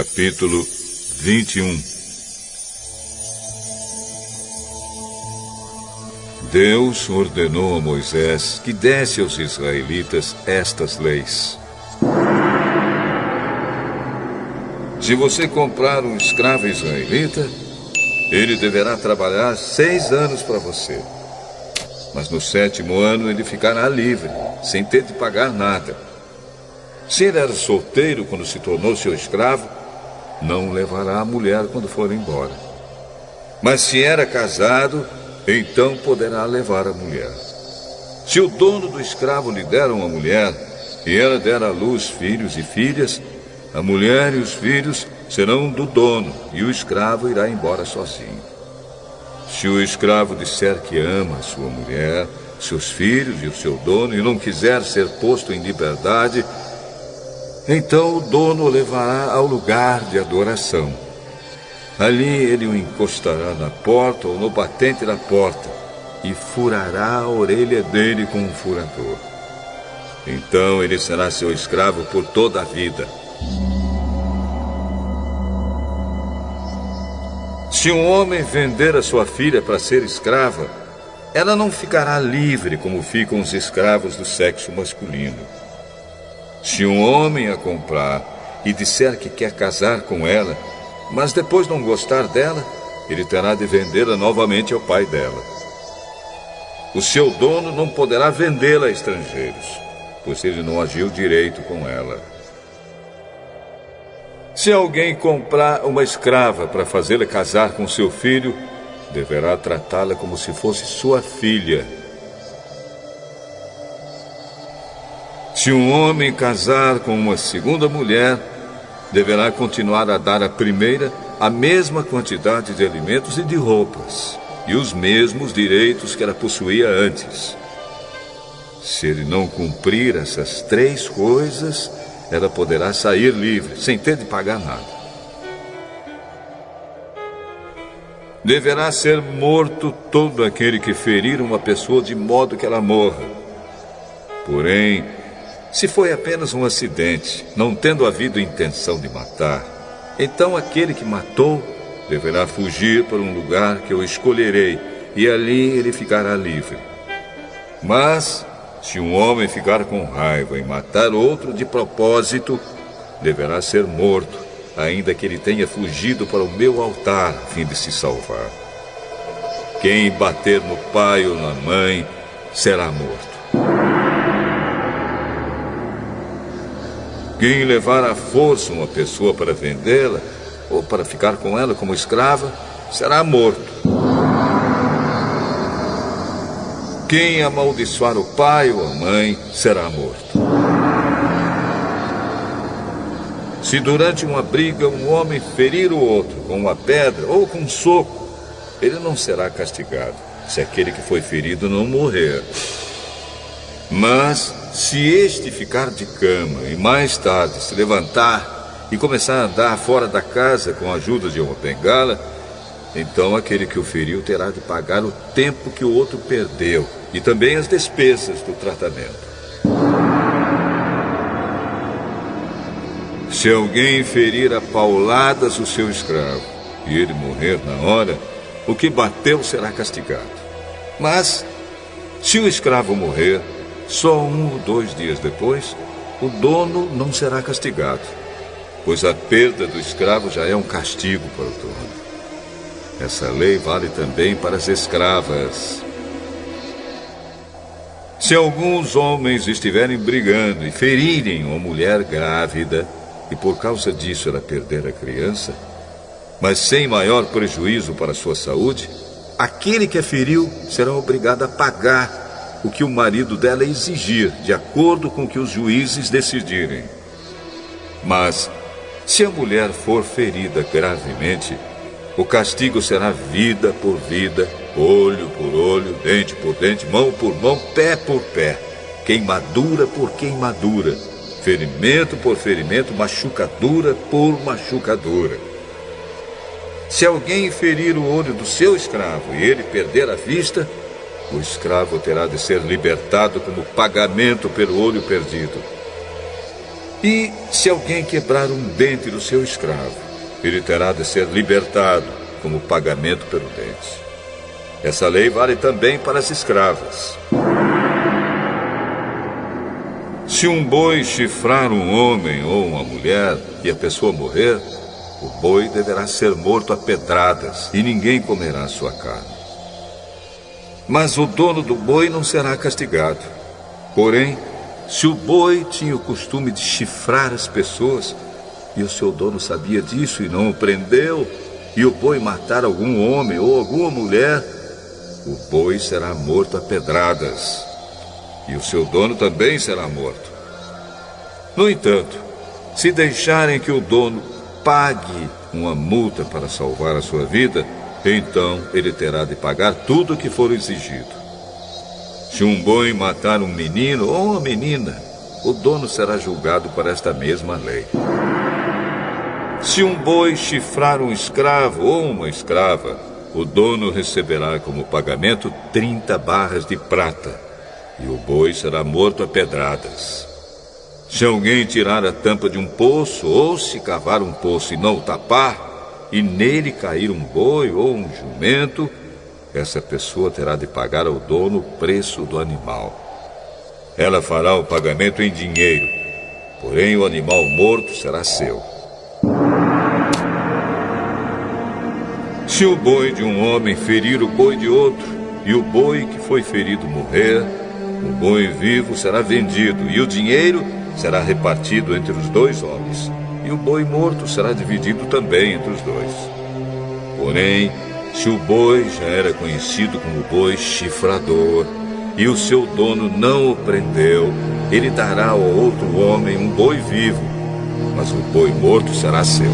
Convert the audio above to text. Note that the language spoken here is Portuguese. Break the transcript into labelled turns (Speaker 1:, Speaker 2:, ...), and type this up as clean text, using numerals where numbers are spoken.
Speaker 1: Capítulo 21. Deus ordenou a Moisés que desse aos israelitas estas leis. Se você comprar um escravo israelita, ele deverá trabalhar 6 anos para você. Mas no 7º ano ele ficará livre, sem ter de pagar nada. Se ele era solteiro quando se tornou seu escravo, não levará a mulher quando for embora. Mas se era casado, então poderá levar a mulher. Se o dono do escravo lhe der uma mulher, e ela der à luz filhos e filhas, a mulher e os filhos serão do dono, e o escravo irá embora sozinho. Se o escravo disser que ama a sua mulher, seus filhos e o seu dono, e não quiser ser posto em liberdade, então o dono o levará ao lugar de adoração. Ali ele o encostará na porta ou no batente da porta e furará a orelha dele com um furador. Então ele será seu escravo por toda a vida. Se um homem vender a sua filha para ser escrava, ela não ficará livre como ficam os escravos do sexo masculino. Se um homem a comprar e disser que quer casar com ela, mas depois não gostar dela, ele terá de vendê-la novamente ao pai dela. O seu dono não poderá vendê-la a estrangeiros, pois ele não agiu direito com ela. Se alguém comprar uma escrava para fazê-la casar com seu filho, deverá tratá-la como se fosse sua filha. Se um homem casar com uma segunda mulher, deverá continuar a dar à primeira a mesma quantidade de alimentos e de roupas, e os mesmos direitos que ela possuía antes. Se ele não cumprir essas 3 coisas, ela poderá sair livre, sem ter de pagar nada. Deverá ser morto todo aquele que ferir uma pessoa de modo que ela morra. Porém, se foi apenas um acidente, não tendo havido intenção de matar, então aquele que matou deverá fugir para um lugar que eu escolherei, e ali ele ficará livre. Mas, se um homem ficar com raiva e matar outro de propósito, deverá ser morto, ainda que ele tenha fugido para o meu altar a fim de se salvar. Quem bater no pai ou na mãe será morto. Quem levar à força uma pessoa para vendê-la ou para ficar com ela como escrava será morto. Quem amaldiçoar o pai ou a mãe será morto. Se durante uma briga um homem ferir o outro com uma pedra ou com um soco, ele não será castigado, se aquele que foi ferido não morrer. Mas, se este ficar de cama e mais tarde se levantar e começar a andar fora da casa com a ajuda de uma bengala, então aquele que o feriu terá de pagar o tempo que o outro perdeu e também as despesas do tratamento. Se alguém ferir a pauladas o seu escravo e ele morrer na hora, o que bateu será castigado. Mas, se o escravo morrer, só 1 ou 2 dias depois, o dono não será castigado, pois a perda do escravo já é um castigo para o dono. Essa lei vale também para as escravas. Se alguns homens estiverem brigando e ferirem uma mulher grávida, e por causa disso ela perder a criança, mas sem maior prejuízo para a sua saúde, aquele que a feriu será obrigado a pagar o que o marido dela exigir, de acordo com o que os juízes decidirem. Mas, se a mulher for ferida gravemente, o castigo será vida por vida, olho por olho, dente por dente, mão por mão, pé por pé, queimadura por queimadura, ferimento por ferimento, machucadura por machucadura. Se alguém ferir o olho do seu escravo e ele perder a vista, o escravo terá de ser libertado como pagamento pelo olho perdido. E se alguém quebrar um dente do seu escravo, ele terá de ser libertado como pagamento pelo dente. Essa lei vale também para as escravas. Se um boi chifrar um homem ou uma mulher e a pessoa morrer, o boi deverá ser morto a pedradas e ninguém comerá sua carne. Mas o dono do boi não será castigado. Porém, se o boi tinha o costume de chifrar as pessoas e o seu dono sabia disso e não o prendeu, e o boi matar algum homem ou alguma mulher, o boi será morto a pedradas e o seu dono também será morto. No entanto, se deixarem que o dono pague uma multa para salvar a sua vida, então ele terá de pagar tudo o que for exigido. Se um boi matar um menino ou uma menina, o dono será julgado por esta mesma lei. Se um boi chifrar um escravo ou uma escrava, o dono receberá como pagamento 30 barras de prata, e o boi será morto a pedradas. Se alguém tirar a tampa de um poço, ou se cavar um poço e não o tapar, e nele cair um boi ou um jumento, essa pessoa terá de pagar ao dono o preço do animal. Ela fará o pagamento em dinheiro, porém o animal morto será seu. Se o boi de um homem ferir o boi de outro, e o boi que foi ferido morrer, o boi vivo será vendido, e o dinheiro será repartido entre os dois homens, e o boi morto será dividido também entre os dois. Porém, se o boi já era conhecido como boi chifrador, e o seu dono não o prendeu, ele dará ao outro homem um boi vivo, mas o boi morto será seu.